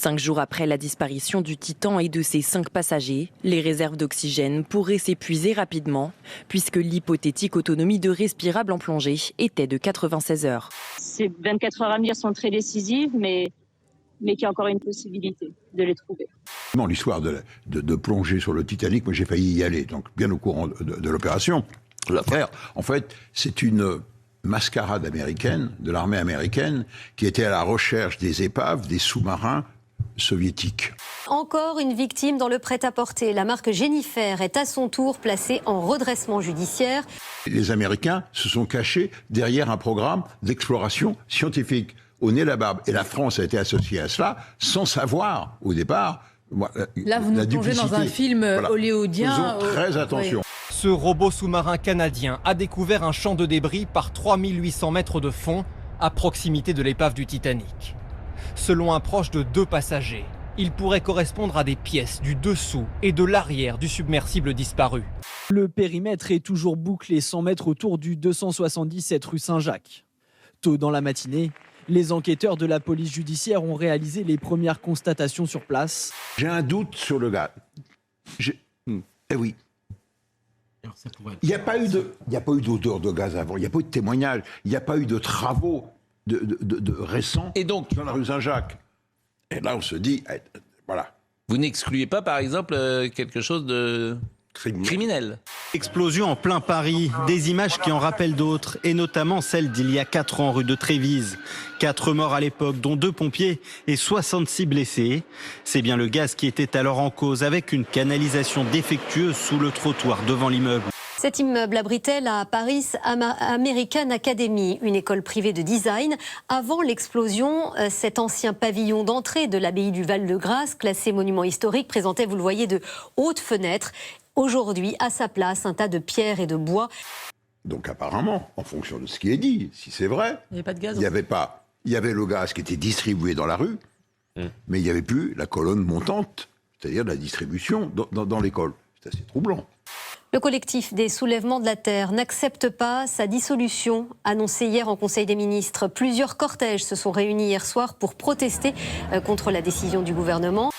5 jours après la disparition du Titan et de ses 5 passagers, les réserves d'oxygène pourraient s'épuiser rapidement, puisque l'hypothétique autonomie de respirables en plongée était de 96 heures. Ces 24 heures à venir sont très décisives, mais qu'il y a encore une possibilité de les trouver. L'histoire de plonger sur le Titanic, moi j'ai failli y aller, donc bien au courant de l'opération. L'affaire, en fait, c'est une mascarade américaine, de l'armée américaine, qui était à la recherche des épaves des sous-marins soviétiques. Encore une victime dans le prêt-à-porter. La marque Jennifer est à son tour placée en redressement judiciaire. Les Américains se sont cachés derrière un programme d'exploration scientifique au nez la barbe. Et la France a été associée à cela sans savoir, au départ. Là, vous nous plongez dans un film hollywoodien. Faisons très attention. Oui. Ce robot sous-marin canadien a découvert un champ de débris par 3800 mètres de fond à proximité de l'épave du Titanic. Selon un proche de 2 passagers, il pourrait correspondre à des pièces du dessous et de l'arrière du submersible disparu. Le périmètre est toujours bouclé 100 mètres autour du 277 rue Saint-Jacques. Tôt dans la matinée, les enquêteurs de la police judiciaire ont réalisé les premières constatations sur place. J'ai un doute sur le gars. Eh oui. Il n'y a pas eu d'odeur de gaz avant, il n'y a pas eu de témoignage, il n'y a pas eu de travaux de récents et donc, dans la rue Saint-Jacques. Et là, on se dit, voilà. Vous n'excluez pas, par exemple, quelque chose de criminel. Explosion en plein Paris, des images qui en rappellent d'autres, et notamment celle d'il y a 4 ans, rue de Trévise. 4 morts à l'époque, dont 2 pompiers et 66 blessés. C'est bien le gaz qui était alors en cause, avec une canalisation défectueuse sous le trottoir devant l'immeuble. Cet immeuble abritait la Paris American Academy, une école privée de design. Avant l'explosion, cet ancien pavillon d'entrée de l'abbaye du Val-de-Grâce, classé monument historique, présentait, vous le voyez, de hautes fenêtres. Aujourd'hui, à sa place, un tas de pierres et de bois. Donc apparemment, en fonction de ce qui est dit, si c'est vrai, il n'y avait pas de gaz. Il y avait le gaz qui était distribué dans la rue, mais il n'y avait plus la colonne montante, c'est-à-dire la distribution dans l'école. C'est assez troublant. Le collectif des soulèvements de la Terre n'accepte pas sa dissolution, annoncée hier en Conseil des ministres. Plusieurs cortèges se sont réunis hier soir pour protester contre la décision du gouvernement.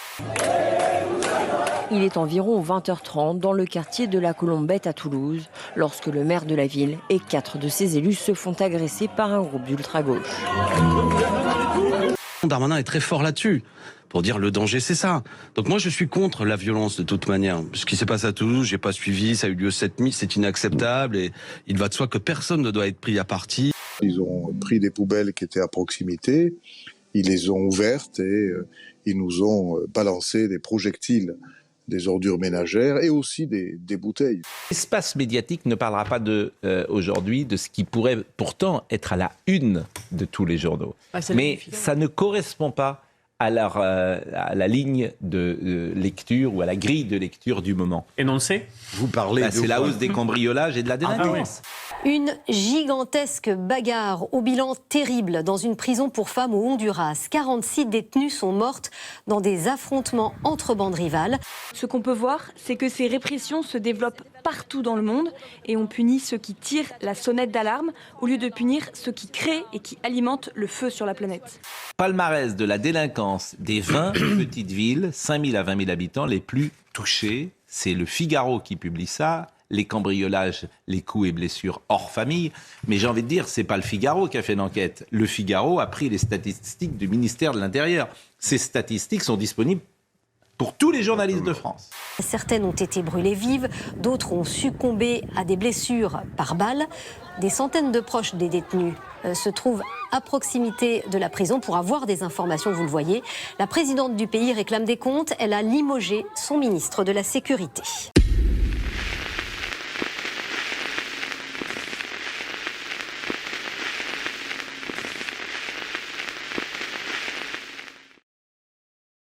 Il est environ 20h30 dans le quartier de la Colombette à Toulouse, lorsque le maire de la ville et 4 de ses élus se font agresser par un groupe d'ultra-gauche. Darmanin est très fort là-dessus, pour dire le danger c'est ça. Donc moi je suis contre la violence de toute manière. Ce qui s'est passé à Toulouse, j'ai pas suivi, ça a eu lieu cette nuit, c'est inacceptable et il va de soi que personne ne doit être pris à partie. Ils ont pris des poubelles qui étaient à proximité, ils les ont ouvertes et ils nous ont balancé des projectiles, des ordures ménagères et aussi des bouteilles. L'espace médiatique ne parlera pas aujourd'hui de ce qui pourrait pourtant être à la une de tous les journaux. Mais ça ne correspond pas à la ligne de lecture ou à la grille de lecture du moment. Énoncé ? Vous parlez c'est la hausse des cambriolages et de la délinquance. Une gigantesque bagarre au bilan terrible dans une prison pour femmes au Honduras. 46 détenues sont mortes dans des affrontements entre bandes rivales. Ce qu'on peut voir, c'est que ces répressions se développent partout dans le monde et on punit ceux qui tirent la sonnette d'alarme au lieu de punir ceux qui créent et qui alimentent le feu sur la planète. Palmarès de la délinquance des 20 petites villes, 5 000 à 20 000 habitants, les plus touchées. C'est le Figaro qui publie ça. Les cambriolages, les coups et blessures hors famille. Mais j'ai envie de dire, c'est pas le Figaro qui a fait l'enquête. Le Figaro a pris les statistiques du ministère de l'Intérieur. Ces statistiques sont disponibles pour tous les journalistes de France. Certaines ont été brûlées vives, d'autres ont succombé à des blessures par balle. Des centaines de proches des détenus se trouvent à proximité de la prison pour avoir des informations, vous le voyez. La présidente du pays réclame des comptes, elle a limogé son ministre de la Sécurité.